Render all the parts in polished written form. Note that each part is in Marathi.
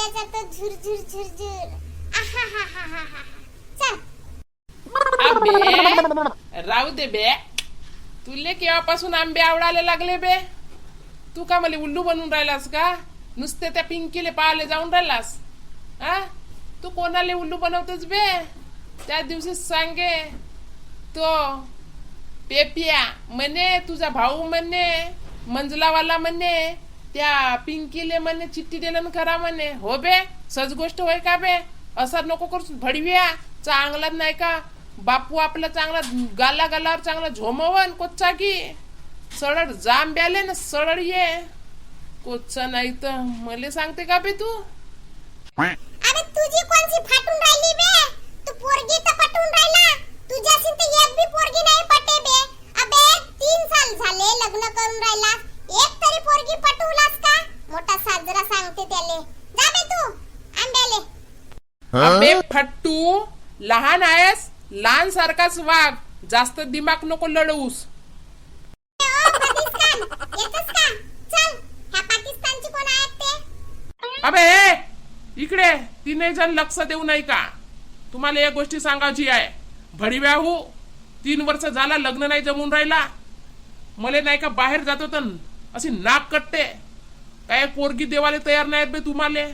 डोळ्याचा तो झुरझुर झुरझुर आहाहाहाहा. चल अबे राहू दे बे. तुले केव्हापासून आंबे आवडायला लागले बे? तू का मला उल्लू बनवून राहिलास का? नुसते त्या पिंकीले पाहायला जाऊन राहिलास? हा, तू कोणाले उल्लू बनवतोस बे? त्या दिवशी सांगे तो पेपिया म्हणे, तुझा भाऊ म्हणे, मंजलावाला म्हणे, त्या पिंकीले म्हणे चिठ्ठी दिलं करा म्हणे. हो बे, सच गोष्ट होय का बे? असं नको करू भडव्या. चांगला नाही का बापू आपला चांगला गाला गालावर चांगला झोमवन कोच्चा की सडळ जांब्याले ना सडळ ये कोच्चा नाही तर मला सांगते का बे तू? अरे तुझी कोणची फाटून राहिली बे? तू पोरगी तर पटून राहिला. तुझ्याशी तर एक बी पोरगी नाही पटे बे. अबे 3 साल झाले लग्न करून राहिला, एक तरी पोरगी पटवलास का? मोठा साजरा सांगते त्याले. जा बे तू आंब्याले. अबे फट्टू, लहान आहेस, लहान सारखाच वाग, जास्त दिमाग नको लढवूस. येतस का? चल, ह्या पाकिस्तानची कोण आहेत ते? अबे हे, इकडे 3 जण लक्ष देऊ नाही का? तुम्हाला एक गोष्टी सांगायची आहे. भडव्या हो, 3 वर्ष झाला लग्न नाही जमून राहिला. मले नाही का बाहेर जातो तर अशी नाक कटते. काय पोरगी देवाले तयार नाहीत बे तुम्हाला.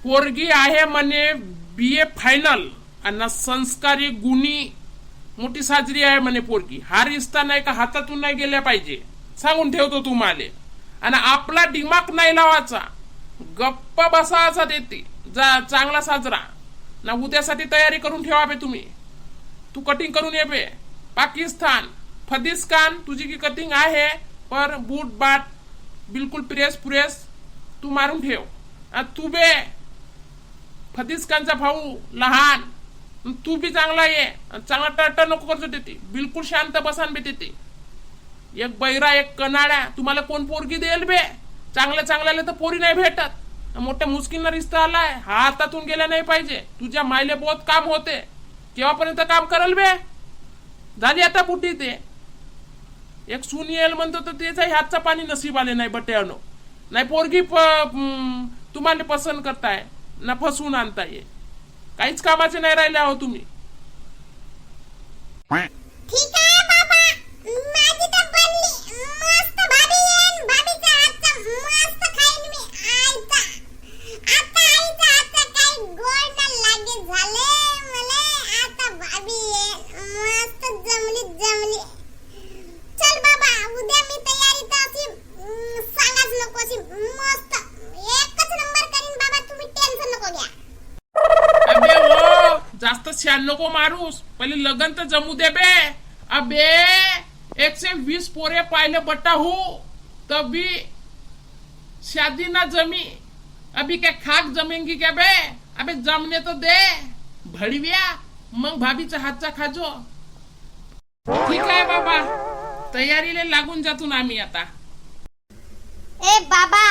पोरगी आहे म्हणे BA फायनल आणि संस्कारी गुणी मोठी साजरी आहे म्हणे पोरगी. हा रिश्ता नाही का हातातून नाही गेल्या पाहिजे, सांगून ठेवतो तुम्हाला. आणि आपला दिमाग नाही लावायचा, गप्पा बसायचा देते चांगला साजरा ना. उद्यासाठी तयारी करून ठेवा बे तुम्ही. तू कटिंग करून ये बे. पाकिस्तान फदिस्कान तुझी की कटिंग आहे, पर बूट बाट बिलकुल प्रेस तू मारून ठेव. तू बे फदिस्कानचा भाऊ लहान, तू बी चांगला ये, चांगला टर्टर नको करतो देते. बिलकुल शांत बसान बे तिथे. एक बैरा एक कनाड्या तुम्हाला कोण पोरगी देईल बे? चांगल्याला तर पोरी नाही भेटत. मोठ्या मुश्किलनं रिश्ता आलाय, हा हातातून गेला नाही पाहिजे. तुझ्या मायले बहुत काम होते. केव्हापर्यंत काम करल बे? झाली आता पुटी ते. एक सून येईल म्हणतो तर त्याचाही हातचा पाणी नशीब आले नाही बट्यानो. नाही पोरगी तुम्हाला पसंत करताय ना फसवून आणताय. काहीच कामाचे नाही राहिले आहो तुम्ही. ठीक आहे बाबा, माझी तर बनली मस्त भाभी येईन. भाभीचा हातचा मस्त खाईन मी. आईचा काही गोड ना लागे झाले मला. आता भाभी येईन मस्त जमली. चल बाबा, उद्या मी तयारी तर अशी सांगाच नको, अशी मस्त एकच नंबर करीन बाबा. तुम्ही टेन्शन नको घ्या. अबे हो, जास्त शान नको मारूस. पहिले लगन तर जमू दे बे. अबे 120 पोरे पाहिले बट्टा हो तभी शादी ना जमी. अभी क्या खाक जमेंगी क्या बे? अबे जमने तो दे भडव्या, मग भाभीचा हातचा खाजो. ठीक आहे बाबा, तयारीला लागून जातो ना आम्ही आता. ए बाबा,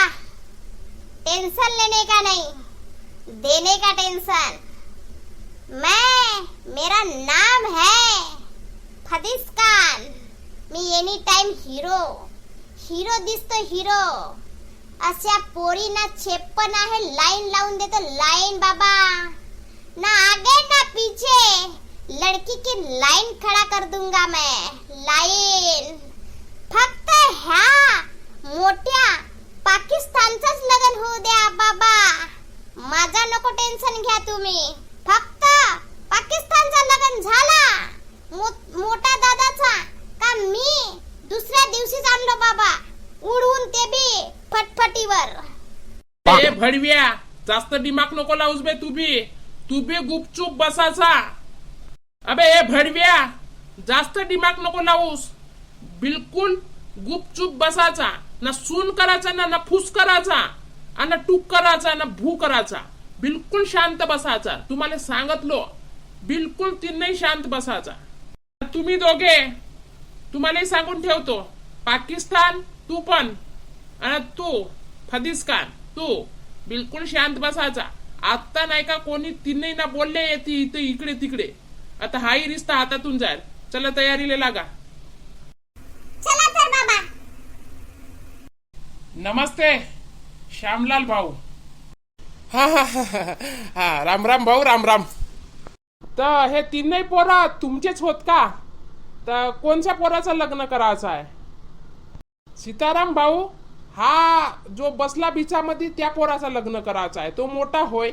टेंशन लेने का नहीं, देने का टेंशन. मेरा नाम है फदिस्कान. मी एनी टाइम हिरो दिसतो हिरो. अशा पोरीना छेप्पन आहे, लाईन लावून देतो लाईन बाबा. ना आगे ना पीछे, लड़की की लाइन खड़ा कर दूंगा मैं. लाइन फक्त ह्या मोठ्या पाकिस्तानचंच लग्न होऊ द्या बाबा. माझा नको टेन्शन घ्या तुम्ही. फक्त पाकिस्तानचं लग्न झाला मोठा दादाचा का मी दुसऱ्या दिवशीच आणलो बाबा, उडवून ते बी फटफटीवर. ए भडव्या, जास्त दिमाग नको लावूस बे. तू बी गुपचूप बसाचा. अबे ए भडव्या, जास्त दिमाग नको लावूस. बिलकुल गुपचूप बसाचा. ना सून करायचा ना फूस करायचा, आणि टूक करायचा ना भू करायचा. बिलकुल शांत बसायचा. तुम्हाला सांगतलो, बिलकुल तीनही शांत बसायचा. तुम्ही दोघे, तुम्हालाही सांगून ठेवतो, पाकिस्तान तू पण आणि तू फदिस्कान तू बिलकुल शांत बसायचा. आता नाही का कोणी तीनही ना बोलले येते इथे इकडे तिकडे. आता हाही रिश्ता हातातून जाईल. चला तयारीला लागा. चला तर बाबा. नमस्ते. श्यामलाल भाऊ. हा हा हा हा, राम राम भाऊ, राम राम. तर हे तीनही पोरं तुमचेच होत का? तर कोणत्या पोराचं लग्न करायचं आहे? सीताराम भाऊ, हा जो बसला बिचामध्ये त्या पोराचं लग्न करायचं आहे. तो मोठा होय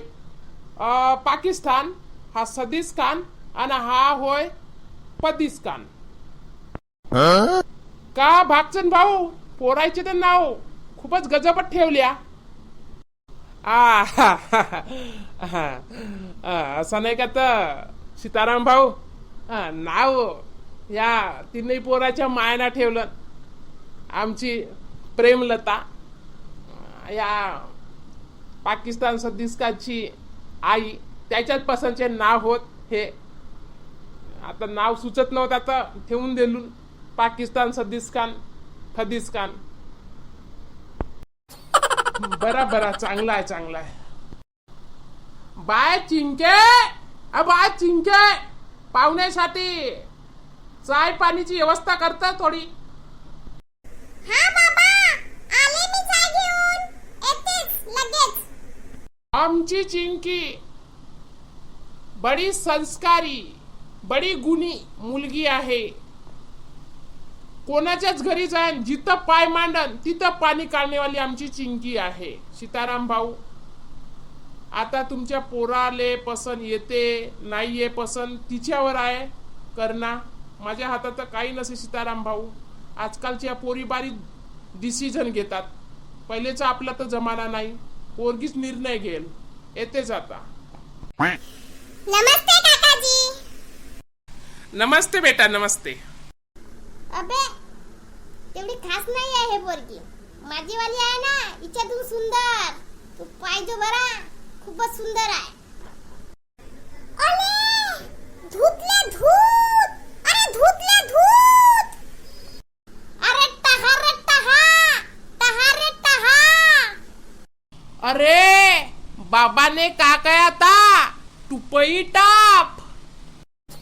पाकिस्तान, हा सदीस खान, आणि हा होय पदीस खान. का भागचंद भाऊ, पोरायचे तर नाव खूपच गजबत ठेवल्या. असं नाही का तर सीताराम भाऊ, नाव या तीनही पोराच्या मायना ठेवलं. आमची प्रेमलता या पाकिस्तान सदीसकाची आई, त्याच्याच पसंतचे नाव होत हे. आता नाव सुचत नव्हतं, आता ठेवून दिलून पाकिस्तान सदीस खान फदीस खान. बरा बरा, चांगला आहे चांगला आहे. बाय चिंके, बाय चिंके, पाहुण्यासाठी चाय पाणीची व्यवस्था करता थोडी. हा बाबा, आले मी चाय घेऊन, येतेच लगेच. आमची चिंकी बडी संस्कारी, बडी गुणी मुलगी आहे. कोणाच्याच घरी जाईन, जिथं पाय मांडन तिथं पाणी काढणेवाली आमची चिंकी आहे. सीताराम भाऊ, आता तुमच्या पोराले पसंत येते नाही ये पसंत तिच्यावर आहे करना. माझ्या हातात काही नसे सीताराम भाऊ. आजकालच्या पोरी बारी डिसिजन घेतात. पहिलेचा आपला तर जमाना नाही, पोरगीच निर्णय घेईल. येतेच आता. नमस्ते काकाजी. नमस्ते बेटा, नमस्ते. अबे, तेवढी खास नाही आहे हे पोरगी. माझी वाली आहे ना, हिच्यातून सुंदर. तू पाहिजे बरा, खूपच सुंदर आहे. अरे धूतले धूत, अरे धूतले धूत, अरे टहा रे टहा, टहा रे टहा. अरे बाबाने का काय आता टुपई टाप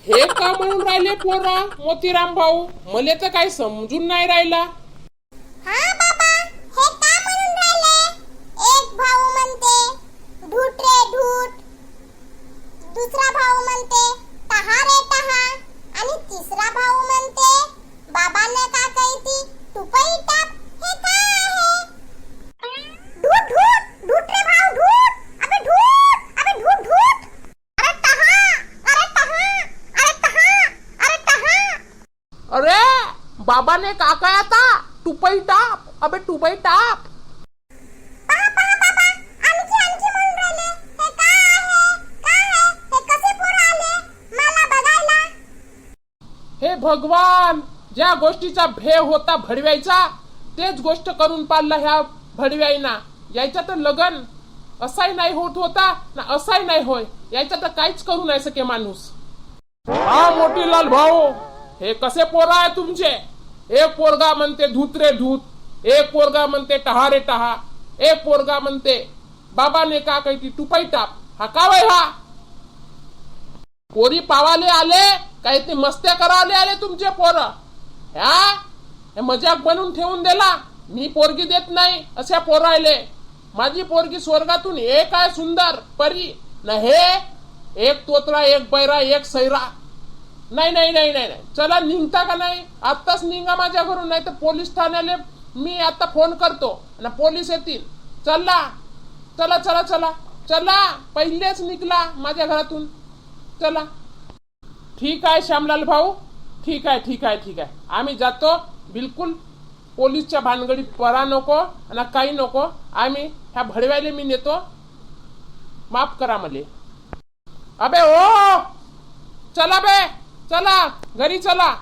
हे का म्हणून राहिले पोरा मोतीराम भाऊ? मले तर काही समजून नाही राहिला. हा बाबा, हे का म्हणून राहिले? एक भाऊ म्हणते धूट रे धूट, दुसरा भाऊ म्हणते टहा रे टहा, आणि तिसरा भाऊ म्हणते बाबांना का कहती टुपई टाप. हे काय आहे? धूट धूट, धूट रे भाऊ धूट, अबे धूट, अबे धूट धूट, अरे टहा, अरे टहा, अरे टहा, अरे टहा. अरे बाबाने का काय आता टुपई टाप, अबे टुपई टाप. पहा पहा बाबा, आणखी आणखी म्हणून राहिले. हे काय आहे? काय आहे? हे कसे पोरं आले मला बघायला? हे भगवान, ज्या गोष्टीचा भेय होता भडव्याचा, तेच गोष्ट करून पाडला ह्या भडव्याईना. यायचा तर लगन असाही नाही होत होता ना असाही नाही होय. यायचा तर काहीच करू नाही सके माणूस. हा मोतीलाल भाऊ, हे कसे पोरं आहे तुमचे? एक पोरगा म्हणते धूत रे धूत, एक पोरगा म्हणते टहा रे टहा, एक पोरगा म्हणते बाबाने का कहती टुपई टाप. हा का वय हा? पोरी पावाले आले काही ते मस्त्या करावले आले तुमचे पोरं? ह्या हे मजाक बनवून ठेवून दिला. मी पोरगी देत नाही अशा पोरायले. माझी पोरगी स्वर्गातून एक आहे सुंदर परी न, हे एक तोतरा, एक बैरा, एक सैरा. नाही नाही नाही नाही नाही, चला निघता का नाही? आत्ताच निघा माझ्या घरून, नाही तर पोलीस ठाण्याला मी आता फोन करतो आणि पोलीस येतील. चला चला चला चला चला, पहिलेच निघला माझ्या घरातून. चला. ठीक आहे श्यामलाल भाऊ, ठीक आहे ठीक आहे ठीक आहे, आम्ही जातो. बिलकुल पोलीसच्या भानगडीत परा नको आणि काही नको. आम्ही ह्या भडव्याले मी नेतो, माफ करा मले. अबे ओ चला बे, चला घरी चला.